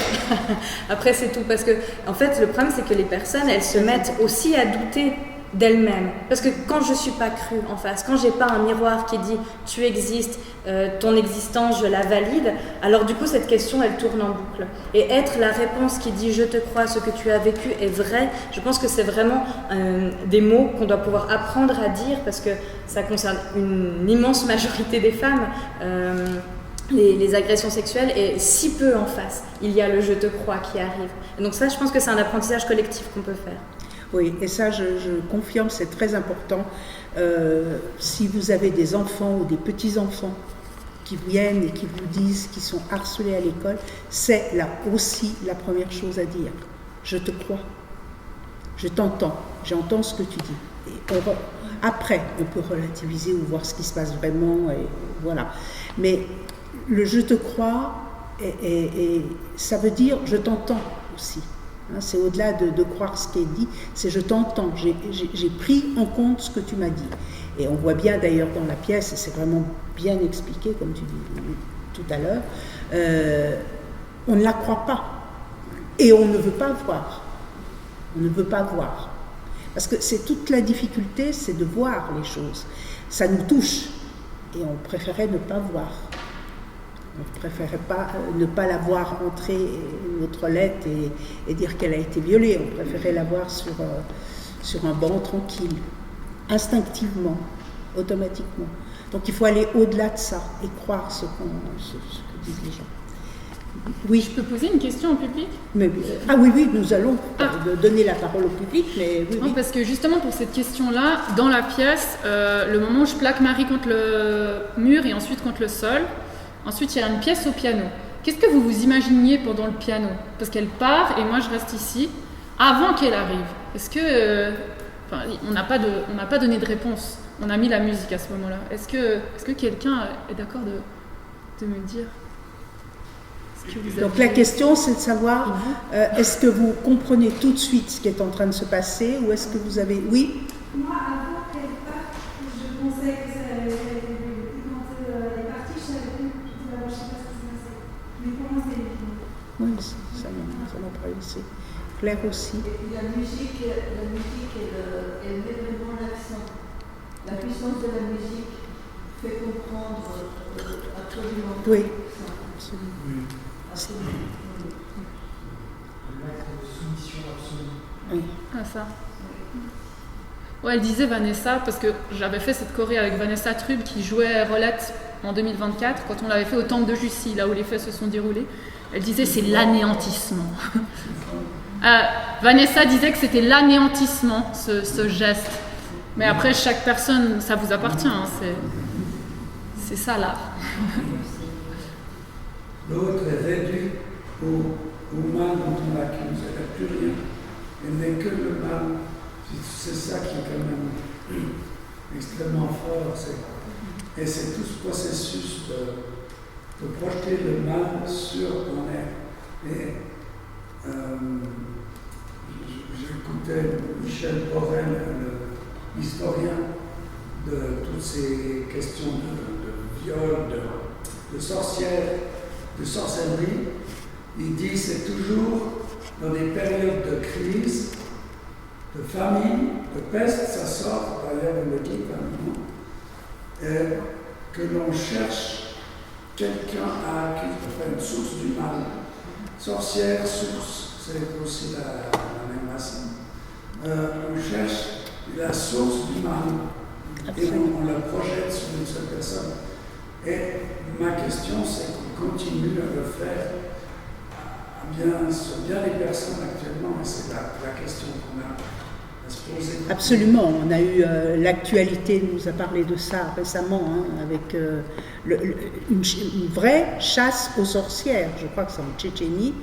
Après, c'est tout. Parce que, en fait, le problème, c'est que les personnes, elles se mettent aussi à douter d'elles-mêmes. Parce que quand je ne suis pas crue en face, quand j'ai pas un miroir qui dit « tu existes, ton existence, je la valide », alors du coup, cette question, elle tourne en boucle. Et être la réponse qui dit « je te crois, ce que tu as vécu est vrai », je pense que c'est vraiment des mots qu'on doit pouvoir apprendre à dire parce que ça concerne une immense majorité des femmes. Les agressions sexuelles et si peu en face, il y a le « je te crois » qui arrive. Et donc ça, je pense que c'est un apprentissage collectif qu'on peut faire. Oui, et ça, je confirme, c'est très important. Si vous avez des enfants ou des petits-enfants qui viennent et qui vous disent qu'ils sont harcelés à l'école, c'est là aussi la première chose à dire. Je te crois, je t'entends, j'entends ce que tu dis. Et après, on peut relativiser ou voir ce qui se passe vraiment, et voilà. Mais le « je te crois », ça veut dire « je t'entends » aussi. C'est au-delà de croire ce qui est dit, c'est je t'entends, j'ai pris en compte ce que tu m'as dit. Et on voit bien d'ailleurs dans la pièce, et c'est vraiment bien expliqué, comme tu dis tout à l'heure, on ne la croit pas. Et on ne veut pas voir. On ne veut pas voir. Parce que c'est toute la difficulté, c'est de voir les choses. Ça nous touche. Et on préférait ne pas voir. On ne préférait pas ne pas la voir entrer nos toilettes et dire qu'elle a été violée. On préférait la voir sur un banc tranquille, instinctivement, automatiquement. Donc il faut aller au-delà de ça et croire ce que disent les gens. Oui. Je peux poser une question au public? Mais, oui, nous allons donner la parole au public, mais oui. Non, parce que justement pour cette question-là, dans la pièce, le moment où je plaque Marie contre le mur et ensuite contre le sol, ensuite il y a une pièce au piano. Qu'est-ce que vous vous imaginiez pendant le piano? Parce qu'elle part et moi je reste ici, avant qu'elle arrive. Est-ce que... on n'a pas donné de réponse. On a mis la musique à ce moment-là. Est-ce que quelqu'un est d'accord de me dire ce que vous avez... Donc la question, c'est de savoir, est-ce que vous comprenez tout de suite ce qui est en train de se passer, ou est-ce que vous avez... Oui? Moi, avant qu'elle parte, je pensais que ça allait... Quand elle est partie, je savais plus tout à l'heure, je ne sais pas ce qui s'est passé. Mais pour moi, c'est évident. Oui, ça m'a traversé. Claire aussi. Et puis la musique elle met vraiment l'accent. La puissance de la musique fait comprendre absolument. Oui. Absolument. Soumission absolue. Oui. Ah, ça. Ouais, elle disait Vanessa, parce que j'avais fait cette choré avec Vanessa Trub qui jouait Rolette en 2024, quand on l'avait fait au temple de Jussie, là où les faits se sont déroulés. Elle disait c'est l'anéantissement. Vanessa disait que c'était l'anéantissement, ce geste. Mais après, chaque personne, ça vous appartient, hein, c'est ça l'art. L'autre est réduit au mal dont on l'accuse. Elle n'a plus rien. Elle n'est que le mal. C'est ça qui est quand même extrêmement fort. Et c'est tout ce processus de projeter le mal sur ton être. Et j'écoutais Michel Borel, l'historien de toutes ces questions de viol, de sorcières, de sorcellerie. Il dit c'est toujours dans des périodes de crise, de famine, de peste, ça sort, d'ailleurs on le dit par moment, que l'on cherche quelqu'un à accuser, enfin une source du mal. Sorcière, source, c'est aussi la même racine. On cherche la source du mal et on la projette sur une seule personne. Et ma question, c'est qu'on continue à le faire sur bien les personnes actuellement, et c'est la question qu'on a à se poser. Absolument, on a eu l'actualité nous a parlé de ça récemment, hein, avec une vraie chasse aux sorcières, je crois que c'est en Tchétchénie,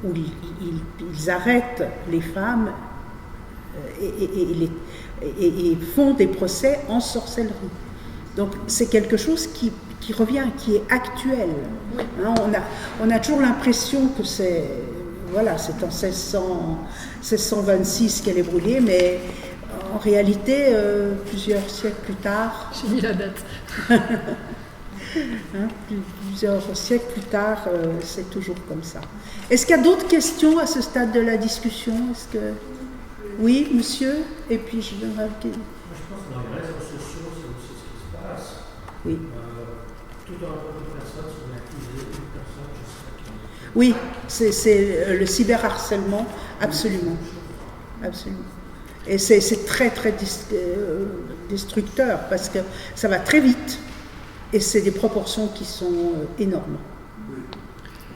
où ils arrêtent les femmes et font des procès en sorcellerie. Donc c'est quelque chose qui revient, qui est actuel. Hein, on a toujours l'impression que c'est en 1626 qu'elle est brûlée, mais en réalité, plusieurs siècles plus tard... J'ai mis la date. Plusieurs siècles plus tard, c'est toujours comme ça. Est-ce qu'il y a d'autres questions à ce stade de la discussion? Oui, monsieur? Et puis je donnerai... Moi, je pense que dans les réseaux sociaux, c'est aussi ce qui se passe. Oui. Tout un groupe de personnes sont accusées, une personne, je sais pas qui. Oui, c'est le cyberharcèlement, absolument. Absolument. Et c'est très, très destructeur parce que ça va très vite et c'est des proportions qui sont énormes.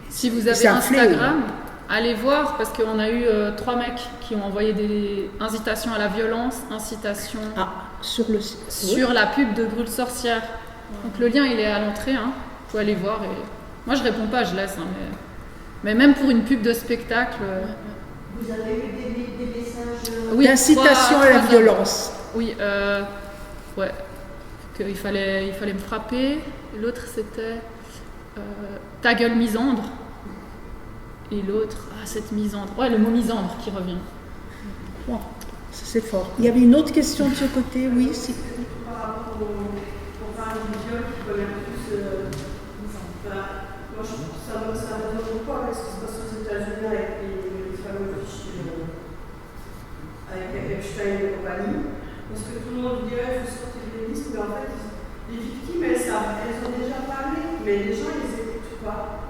Si vous avez Instagram, allez voir parce qu'on a eu 3 mecs qui ont envoyé des incitations à la violence, incitations sur la pub de Brûle Sorcière. Donc le lien il est à l'entrée, hein. Vous pouvez aller voir. Et... moi je réponds pas, je laisse. Hein, mais même pour une pub de spectacle. Vous avez eu des messages oui, d'incitation à la violence. Oui, ouais. Qu'il fallait me frapper. L'autre c'était ta gueule misandre. Et l'autre, cette misandre. Ouais, le mot misandre qui revient. Bon, c'est fort. Il y avait une autre question de ce côté, oui. Si. Par rapport au parle du viol qui connaît plus moi, ça me donne pourquoi, parce que c'est parce que aux États-Unis avec les fameux fichiers avec Epstein et compagnie, parce que tout le monde dirait qu'il faut sortir des listes, mais en fait, les victimes, elles ont déjà parlé, mais les gens, ils les écoutent pas.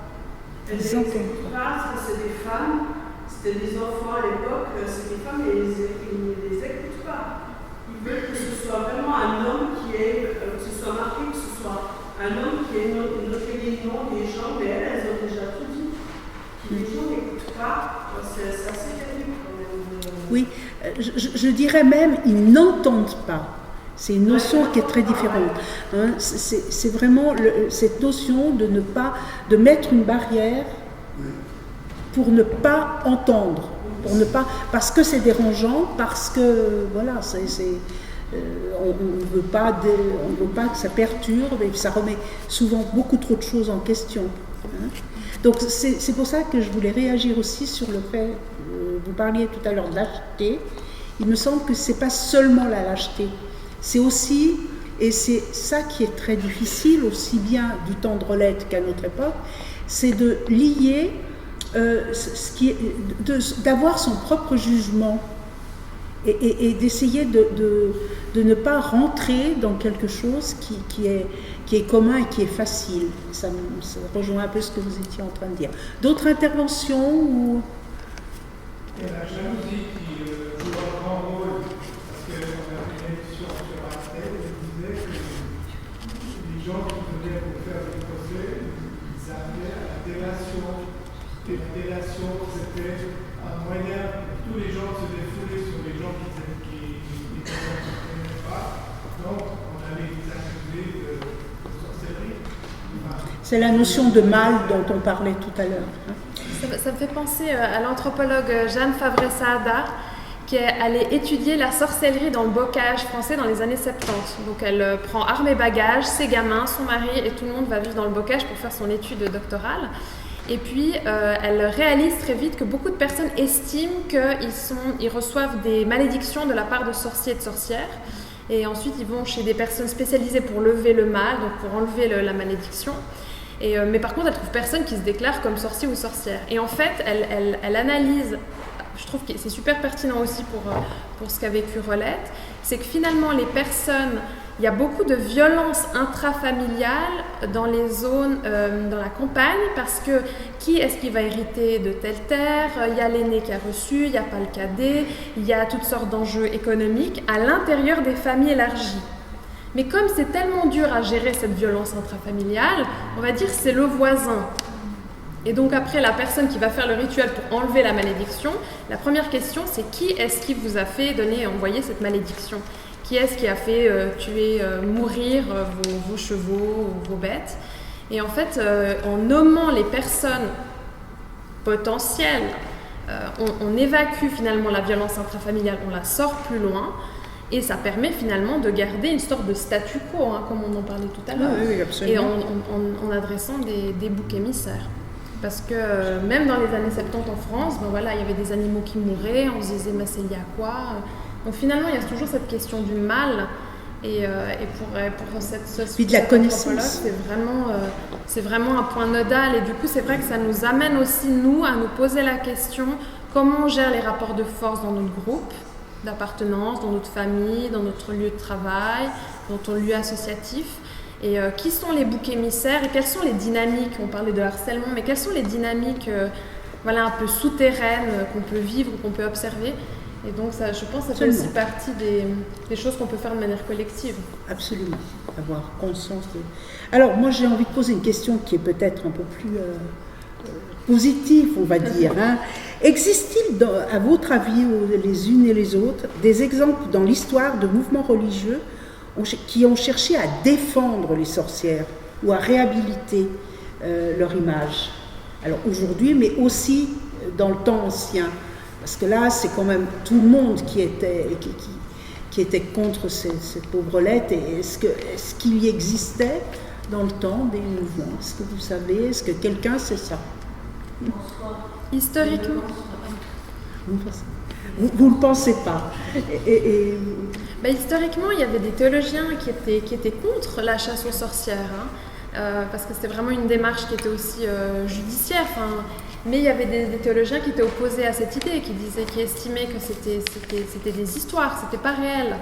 Elles les écoutent pas, parce que c'est des femmes, c'était des enfants à l'époque, c'est des femmes, et ils ne les écoutent pas. Ils veulent que ce soit vraiment un homme qui est, que ce soit marqué, que ce soit un homme qui est noté les noms des gens, mais elles ont déjà tout dit. Oui, je dirais même, ils n'entendent pas. C'est une notion qui est très différente. Hein. C'est vraiment cette notion de mettre une barrière pour ne pas entendre, parce que c'est dérangeant, parce que voilà, on ne veut pas que ça perturbe et ça remet souvent beaucoup trop de choses en question. Hein. Donc c'est pour ça que je voulais réagir aussi sur le fait, vous parliez tout à l'heure de lâcheté. Il me semble que c'est pas seulement la lâcheté, c'est aussi, et c'est ça qui est très difficile, aussi bien du temps de Rolette qu'à notre époque, c'est de lier, d'avoir son propre jugement et d'essayer de ne pas rentrer dans quelque chose qui est commun et qui est facile. Ça rejoint un peu ce que vous étiez en train de dire. D'autres interventions ou... Il y a la jalousie qui joue un grand rôle, parce qu'on a fait une émission sur Axel, et disait que les gens qui venaient pour faire des procès, ils arrivaient à la délation. Et la délation, c'était un moyen pour tous les gens de se défouler sur les gens qui ne connaissaient pas. Donc, on allait les accuser de sorcellerie. C'est la notion de mal dont on parlait tout à l'heure. Ça me fait penser à l'anthropologue Jeanne Favre-Saada qui est allée étudier la sorcellerie dans le bocage français dans les années 70. Donc elle prend armes et bagages, ses gamins, son mari et tout le monde va vivre dans le bocage pour faire son étude doctorale. Et puis elle réalise très vite que beaucoup de personnes estiment qu'ils reçoivent des malédictions de la part de sorciers et de sorcières. Et ensuite ils vont chez des personnes spécialisées pour lever le mal, donc pour enlever la malédiction. Mais par contre, elle trouve personne qui se déclare comme sorcier ou sorcière. Et en fait, elle analyse, je trouve que c'est super pertinent aussi pour ce qu'a vécu Rolette, c'est que finalement, les personnes, il y a beaucoup de violence intrafamiliale dans les zones, dans la campagne, parce que qui est-ce qui va hériter de telle terre? Il y a l'aîné qui a reçu, il n'y a pas le cadet, il y a toutes sortes d'enjeux économiques à l'intérieur des familles élargies. Mais comme c'est tellement dur à gérer cette violence intrafamiliale, on va dire c'est le voisin. Et donc après, la personne qui va faire le rituel pour enlever la malédiction, la première question c'est qui est-ce qui vous a fait envoyer cette malédiction? Qui est-ce qui a fait tuer, mourir vos chevaux ou vos bêtes? Et en fait, en nommant les personnes potentielles, on évacue finalement la violence intrafamiliale, on la sort plus loin. Et ça permet finalement de garder une sorte de statu quo, hein, comme on en parlait tout à l'heure, et en adressant des boucs émissaires. Parce que même dans les années 70 en France, il y avait des animaux qui mouraient, on se disait mais c'est lié à quoi? Donc finalement il y a toujours cette question du mal, et pour cette de la connaissance. C'est vraiment un point nodal, et du coup c'est vrai que ça nous amène aussi nous à nous poser la question comment on gère les rapports de force dans notre groupe d'appartenance, dans notre famille, dans notre lieu de travail, dans notre lieu associatif, et qui sont les boucs émissaires et quelles sont les dynamiques, on parlait de harcèlement, mais quelles sont les dynamiques un peu souterraines qu'on peut vivre ou qu'on peut observer. Et donc ça, je pense que ça fait aussi partie des choses qu'on peut faire de manière collective. Absolument, avoir conscience de... Alors moi j'ai envie de poser une question qui est peut-être un peu plus positive, on va dire. Hein. Existe-t-il, à votre avis, les unes et les autres, des exemples dans l'histoire de mouvements religieux qui ont cherché à défendre les sorcières ou à réhabiliter leur image? Alors aujourd'hui, mais aussi dans le temps ancien, parce que là, c'est quand même tout le monde qui était contre cette pauvre lettre. Et est-ce qu'il y existait dans le temps des mouvements? Est-ce que vous savez? Est-ce que quelqu'un sait ça? Historiquement, vous ne pensez pas. Historiquement, il y avait des théologiens qui étaient contre la chasse aux sorcières, hein, parce que c'était vraiment une démarche qui était aussi judiciaire. Mais il y avait des théologiens qui étaient opposés à cette idée, qui estimaient que c'était des histoires, c'était pas réel,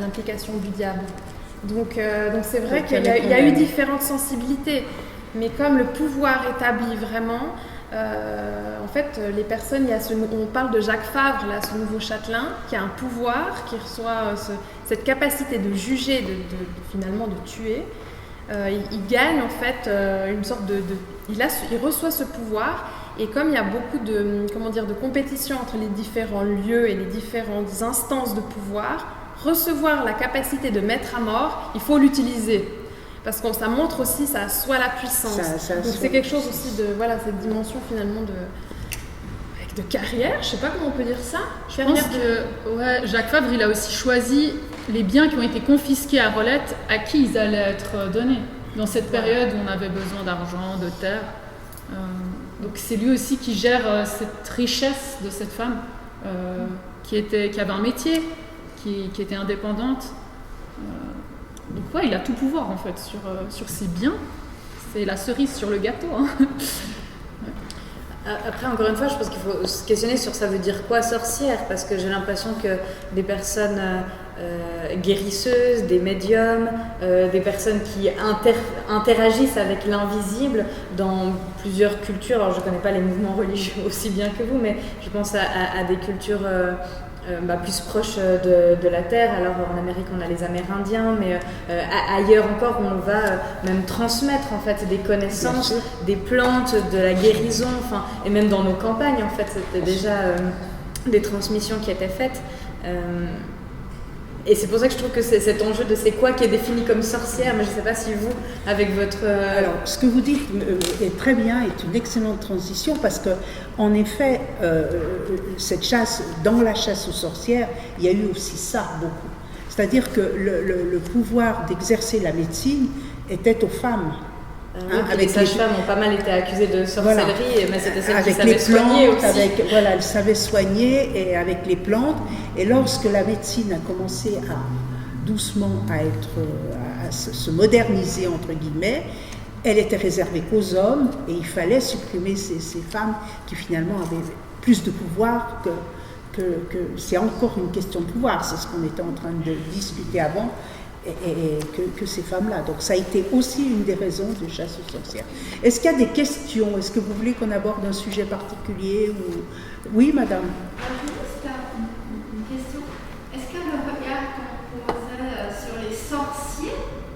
l'implication du diable. Donc c'est vrai qu'il y a eu différentes sensibilités, mais comme le pouvoir établit vraiment, en fait, les personnes, on parle de Jacques Favre, là, ce nouveau châtelain, qui a un pouvoir, qui reçoit cette capacité de juger, finalement de tuer. Il gagne en fait une sorte il reçoit ce pouvoir, Et comme il y a beaucoup de, de compétition entre les différents lieux et les différentes instances de pouvoir, recevoir la capacité de mettre à mort, il faut l'utiliser. Parce que ça montre aussi, ça assoit la puissance. Donc c'est quelque chose aussi de, cette dimension finalement de carrière, je sais pas comment on peut dire ça. Je pense que Jacques Fabre, il a aussi choisi les biens qui ont été confisqués à Rolette, à qui ils allaient être donnés. Dans cette période où on avait besoin d'argent, de terre. Donc c'est lui aussi qui gère cette richesse de cette femme qui avait un métier, qui était indépendante. Donc il a tout pouvoir en fait sur ses biens. C'est la cerise sur le gâteau. Hein. Après, encore une fois, je pense qu'il faut se questionner sur ça veut dire quoi sorcière, parce que j'ai l'impression que des personnes guérisseuses, des médiums, des personnes qui interagissent avec l'invisible dans plusieurs cultures, alors je ne connais pas les mouvements religieux aussi bien que vous, mais je pense à des cultures plus proches de la Terre. Alors en Amérique on a les Amérindiens, mais ailleurs encore on va même transmettre en fait des connaissances, des plantes, de la guérison, et même dans nos campagnes en fait c'était déjà des transmissions qui étaient faites. Et c'est pour ça que je trouve que c'est cet enjeu de c'est quoi qui est défini comme sorcière, mais je ne sais pas si vous, avec votre... Alors, ce que vous dites est très bien, est une excellente transition, parce que en effet, cette chasse, dans la chasse aux sorcières, il y a eu aussi ça beaucoup. C'est-à-dire que le pouvoir d'exercer la médecine était aux femmes. Les sages-femmes ont pas mal été accusées de sorcellerie, mais c'était celles qui savaient soigner aussi. Elles savaient soigner et avec les plantes. Et lorsque la médecine a commencé doucement à se moderniser, entre guillemets, elle était réservée qu'aux hommes et il fallait supprimer ces femmes qui finalement avaient plus de pouvoir que c'est encore une question de pouvoir. C'est ce qu'on était en train de discuter avant. Et que ces femmes-là. Donc ça a été aussi une des raisons de chasse aux sorcières. Est-ce qu'il y a des questions? Est-ce que vous voulez qu'on aborde un sujet particulier ou... Oui, madame. Une question. Est-ce que le regard qu'on posait sur les sorciers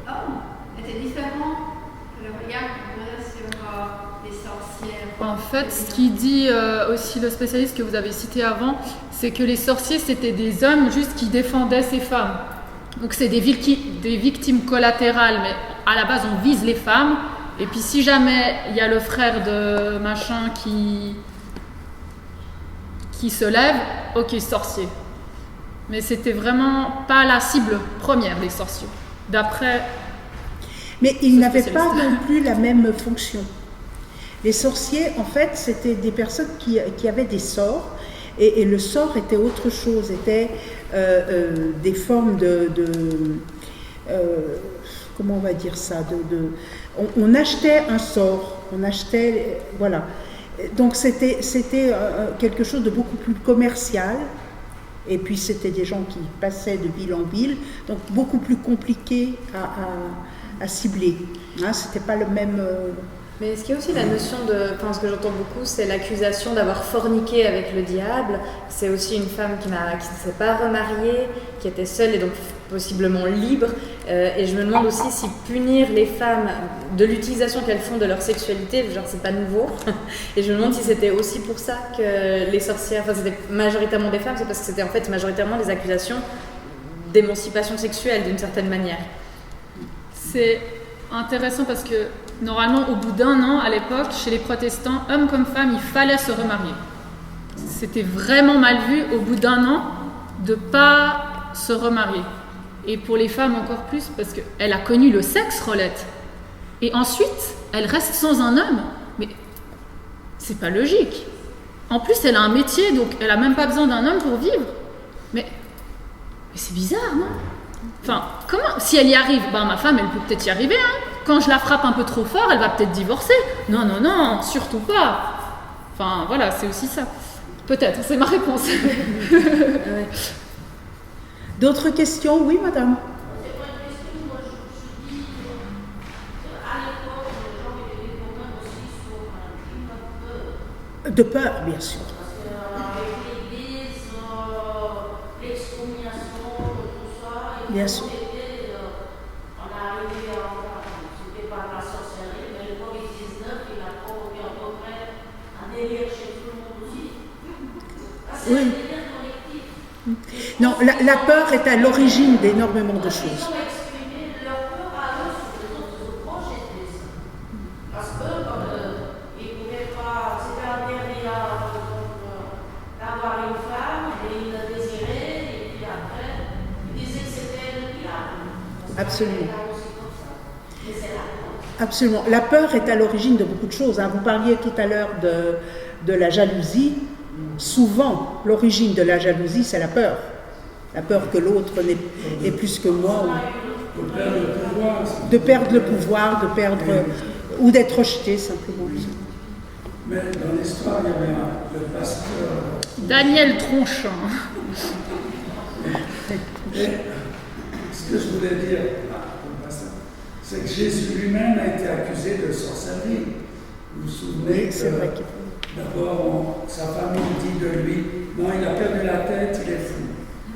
hommes était différent que le regard qu'on posait sur les sorcières? En fait, ce qui dit aussi le spécialiste que vous avez cité avant, c'est que les sorciers, c'était des hommes juste qui défendaient ces femmes. Donc c'est des victimes collatérales, mais à la base on vise les femmes. Et puis si jamais il y a le frère de machin qui se lève, ok, sorcier. Mais c'était vraiment pas la cible première, les sorciers. D'après. Mais ils n'avaient pas non plus la même fonction. Les sorciers, en fait, c'était des personnes qui avaient des sorts. Et le sort était autre chose, était des formes comment on va dire ça, on achetait un sort, voilà. Donc c'était quelque chose de beaucoup plus commercial, et puis c'était des gens qui passaient de ville en ville, donc beaucoup plus compliqué à cibler. Hein, c'était pas le même... Mais est-ce qu'il y a aussi la notion de, ce que j'entends beaucoup, c'est l'accusation d'avoir forniqué avec le diable. C'est aussi une femme qui ne s'est pas remariée, qui était seule et donc possiblement libre. Et je me demande aussi si punir les femmes de l'utilisation qu'elles font de leur sexualité, genre c'est pas nouveau. Et je me demande si c'était aussi pour ça que les sorcières, c'était majoritairement des femmes, c'est parce que c'était en fait majoritairement des accusations d'émancipation sexuelle d'une certaine manière. C'est intéressant parce que normalement, au bout d'un an, à l'époque, chez les protestants, hommes comme femmes, il fallait se remarier. C'était vraiment mal vu, au bout d'un an, de ne pas se remarier. Et pour les femmes encore plus, parce qu'elle a connu le sexe, Rolette. Et ensuite, elle reste sans un homme. Mais c'est pas logique. En plus, elle a un métier, donc elle n'a même pas besoin d'un homme pour vivre. Mais c'est bizarre, non? Enfin, comment? Si elle y arrive, ma femme, elle peut peut-être y arriver, hein. Quand je la frappe un peu trop fort, elle va peut-être divorcer. Non, surtout pas. Enfin, voilà, c'est aussi ça. Peut-être, c'est ma réponse. D'autres questions? Oui, madame. C'est pas une question, moi je dis qu'à l'époque, les gens étaient quand même aussi sur un climat de peur, bien sûr. Parce qu'avec l'église, l'excommunication, tout ça, bien sûr. On est arrivé c'était pas la sorcellerie, mais le Covid-19, il a provoqué à peu près un délire Non, la peur est à l'origine d'énormément de choses. Absolument. Absolument. La peur est à l'origine de beaucoup de choses. Vous parliez tout à l'heure de la jalousie. Souvent, l'origine de la jalousie, c'est la peur. La peur que l'autre est plus que moi. De perdre le pouvoir, ou d'être rejeté simplement. Mais dans l'histoire, il y avait le pasteur Daniel Tronchin. Ce que je voulais dire, c'est que Jésus lui-même a été accusé de sorcellerie. Vous vous souvenez que d'abord, sa famille dit de lui, non, il a perdu la tête, il est fou.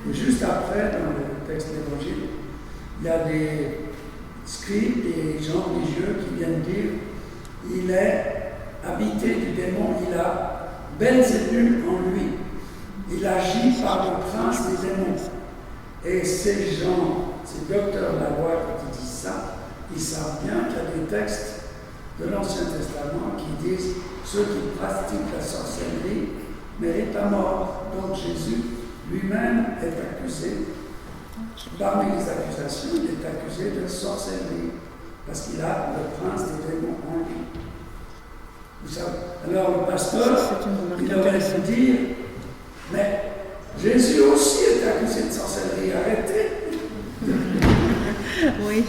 Et juste après, dans le texte de l'Évangile, il y a des scribes, des gens religieux qui viennent dire, il est habité du démon, il a Belzébul en lui. Il agit par le prince des démons. Et ces gens, ces docteurs de la loi, quand ils disent ça, ils savent bien qu'il y a des textes de l'Ancien Testament qui disent ceux qui pratiquent la sorcellerie méritent la mort. Donc Jésus lui-même est accusé, parmi les accusations, il est accusé de sorcellerie, parce qu'il a le prince des démons en lui. Vous savez, alors le pasteur, il aurait pu dire, mais Jésus aussi est accusé de sorcellerie, arrêtez. Oui,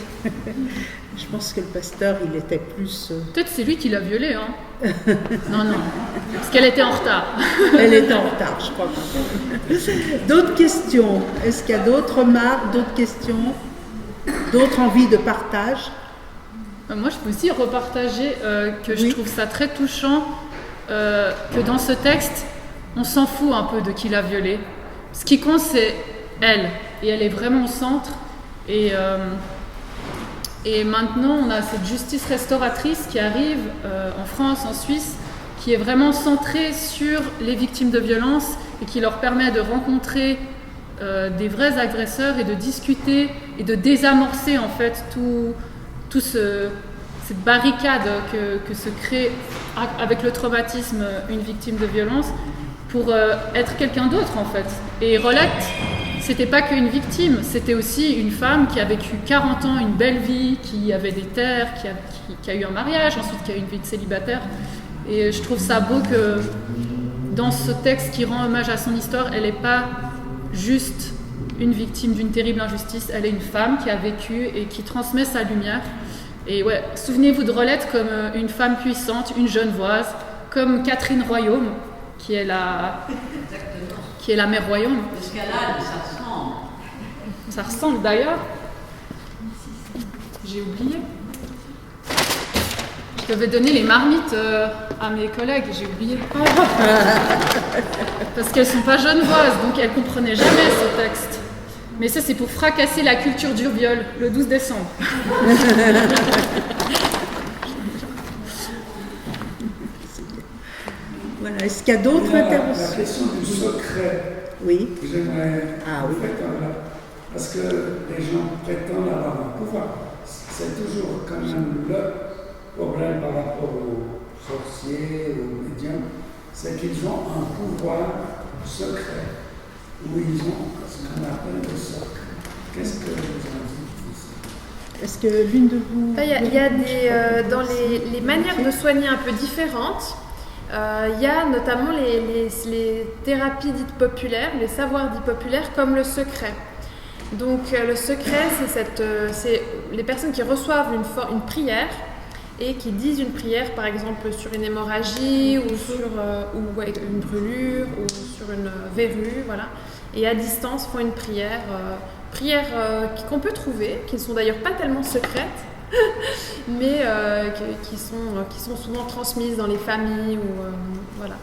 je pense que le pasteur, il était plus... Peut-être c'est lui qui l'a violée, hein. Non, parce qu'elle était en retard. Elle était en retard, je crois. D'autres questions? Est-ce qu'il y a d'autres remarques, d'autres questions, d'autres envies de partage? Moi, je peux aussi repartager que je trouve ça très touchant, que dans ce texte, on s'en fout un peu de qui l'a violée. Ce qui compte, c'est elle. Et elle est vraiment au centre. Et maintenant, on a cette justice restauratrice qui arrive en France, en Suisse, qui est vraiment centrée sur les victimes de violences et qui leur permet de rencontrer des vrais agresseurs et de discuter et de désamorcer en fait tout cette barricade que se crée avec le traumatisme une victime de violence pour être quelqu'un d'autre en fait. Et Rolette, c'était pas qu'une victime, c'était aussi une femme qui a vécu 40 ans, une belle vie, qui avait des terres, qui a eu un mariage, ensuite qui a eu une vie de célibataire. Et je trouve ça beau que dans ce texte qui rend hommage à son histoire, elle n'est pas juste une victime d'une terrible injustice, elle est une femme qui a vécu et qui transmet sa lumière. Et ouais, souvenez-vous de Rolette comme une femme puissante, une Genevoise, comme Catherine Royaume, qui est la mère Royaume. Parce qu'elle a, ça ressemble. Ça ressemble d'ailleurs. J'ai oublié. Je devais donner les marmites à mes collègues, j'ai oublié. Parce qu'elles ne sont pas genevoises, donc elles ne comprenaient jamais ce texte. Mais ça, c'est pour fracasser la culture du viol, le 12 décembre. Voilà. Est-ce qu'il y a d'autres interventions? La question du secret. Oui. J'aimerais. Oui. Parce que les gens prétendent avoir un pouvoir. C'est toujours quand même le problème par rapport aux sorciers, aux médiums, c'est qu'ils ont un pouvoir secret, où ils ont ce qu'on appelle le secret. Qu'est-ce que vous en dites? Est-ce que l'une de vous... Il y a des, dans les manières de soigner un peu différentes, il y a notamment les thérapies dites populaires, les savoirs dits populaires, comme le secret. Donc le secret, c'est les personnes qui reçoivent une prière et qui disent une prière, par exemple sur une hémorragie ou sur une brûlure ou sur une verrue, voilà. Et à distance font une prière qu'on peut trouver, qui ne sont d'ailleurs pas tellement secrètes, mais qui sont souvent transmises dans les familles voilà.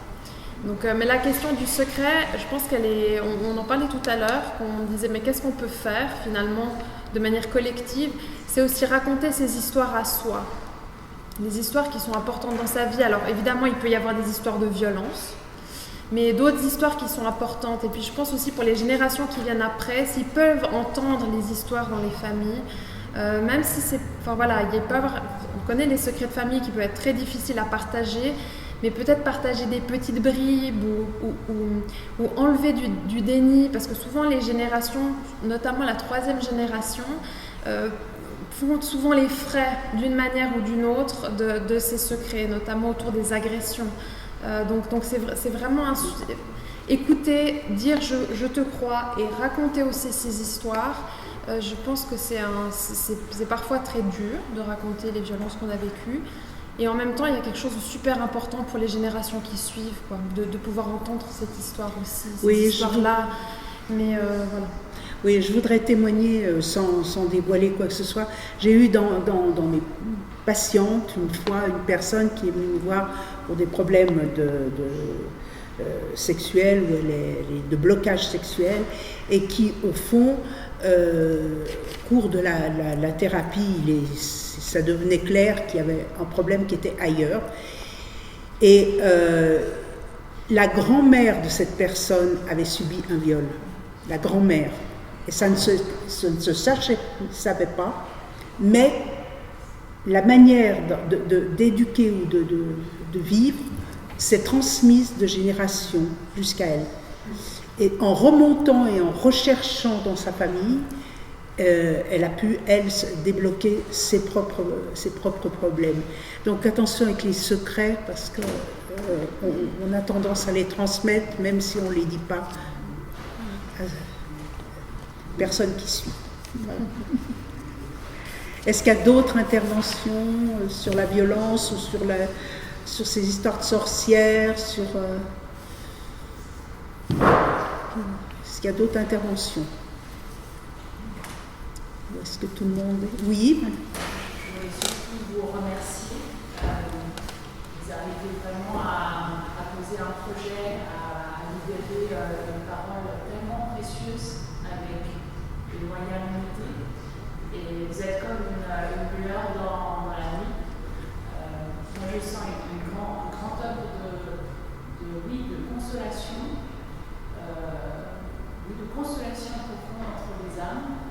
Donc, mais la question du secret, je pense on en parlait tout à l'heure, qu'on disait mais qu'est-ce qu'on peut faire finalement de manière collective? C'est aussi raconter ses histoires à soi, des histoires qui sont importantes dans sa vie. Alors évidemment, il peut y avoir des histoires de violence, mais d'autres histoires qui sont importantes. Et puis je pense aussi pour les générations qui viennent après, s'ils peuvent entendre les histoires dans les familles, même si c'est... Enfin voilà, on connaît les secrets de famille qui peuvent être très difficiles à partager, mais peut-être partager des petites bribes ou enlever du déni, parce que souvent les générations, notamment la 3e génération, font souvent les frais d'une manière ou d'une autre de ces secrets, notamment autour des agressions. Donc c'est vraiment écouter, dire je te crois et raconter aussi ces histoires. Je pense que c'est parfois très dur de raconter les violences qu'on a vécues. Et en même temps, il y a quelque chose de super important pour les générations qui suivent, quoi, de pouvoir entendre cette histoire aussi, cette histoire-là. Mais voilà. Oui, je voudrais témoigner sans dévoiler quoi que ce soit. J'ai eu dans mes patientes une fois une personne qui est venue me voir pour des problèmes sexuels, de blocage sexuel, et qui, au fond, au cours de la thérapie, ça devenait clair qu'il y avait un problème qui était ailleurs. Et la grand-mère de cette personne avait subi un viol. La grand-mère. Et ça ne se savait pas, mais la manière d'éduquer ou de vivre s'est transmise de génération jusqu'à elle. Et en remontant et en recherchant dans sa famille, elle a pu, elle, débloquer ses propres problèmes. Donc attention avec les secrets, parce qu'on a tendance à les transmettre, même si on ne les dit pas. Personne qui suit. Voilà. Est-ce qu'il y a d'autres interventions sur la violence ou sur ces histoires de sorcières, Est-ce qu'il y a d'autres interventions? Est-ce que tout le monde... Oui. Je voulais surtout vous remercier. Vous arrivez vraiment à poser un projet, à libérer une parole tellement précieuse avec des moyens limités. Et vous êtes comme une lueur dans la nuit. Moi, je sens une grande œuvre de consolation, de consolation profonde entre les âmes.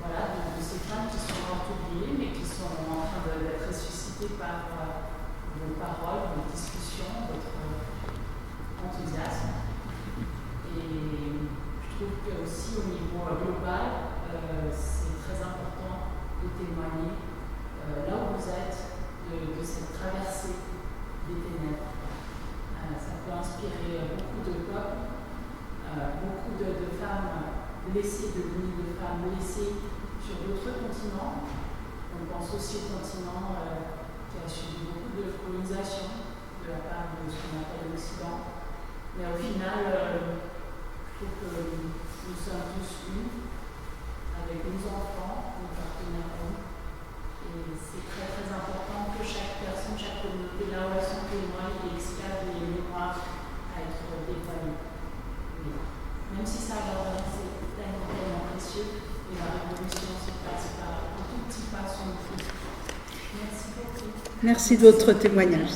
Voilà, de ces femmes qui sont oubliées, mais qui sont en train d'être ressuscitées par vos paroles, vos discussions, votre enthousiasme. Et je trouve que aussi au niveau global, c'est très important de témoigner là où vous êtes de cette traversée des ténèbres. Ça peut inspirer beaucoup de peuples, beaucoup de femmes blessées, de milliers de femmes blessées sur d'autres continents. On pense aussi au continent qui a subi beaucoup de colonisation de la part de ce qu'on appelle l'Occident. Mais au final, je trouve que nous sommes tous unis avec nos enfants, nos partenaires hommes. Et c'est très très important que chaque personne, chaque communauté, là où elles sont témoins, et esclave les mémoires à être dévoilées. Même si ça a l'air c'est tellement précieux, et la révolution se passe par un tout petit pas sur le fil. Merci beaucoup. Merci de votre témoignage.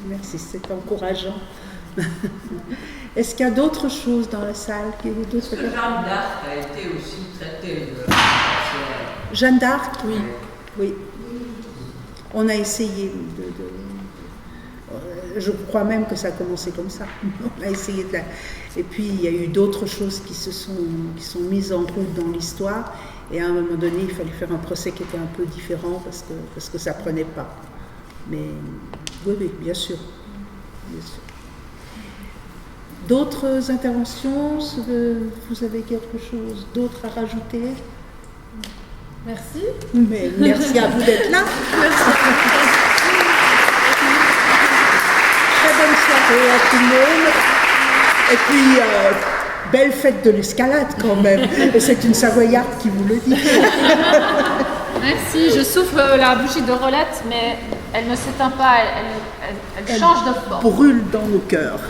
Merci, c'est encourageant. Est-ce qu'il y a d'autres choses dans la salle? Jeanne d'Arc a été aussi traitée de... Jeanne d'Arc, oui. Oui. On a essayé je crois même que ça a commencé comme ça. On a essayé Et puis il y a eu d'autres choses qui sont mises en route dans l'histoire. Et à un moment donné, il fallait faire un procès qui était un peu différent parce que ça ne prenait pas. Mais oui, bien sûr. Bien sûr. D'autres interventions? Vous avez quelque chose d'autre à rajouter? Merci. Mais merci à vous d'être là. Merci. Très bonne soirée à tout le monde. Et puis, belle fête de l'escalade quand même. Et c'est une Savoyarde qui vous le dit. Merci. Je souffle la bougie de Rolette, mais elle ne s'éteint pas, elle change de forme. Brûle dans nos cœurs.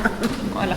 Voilà.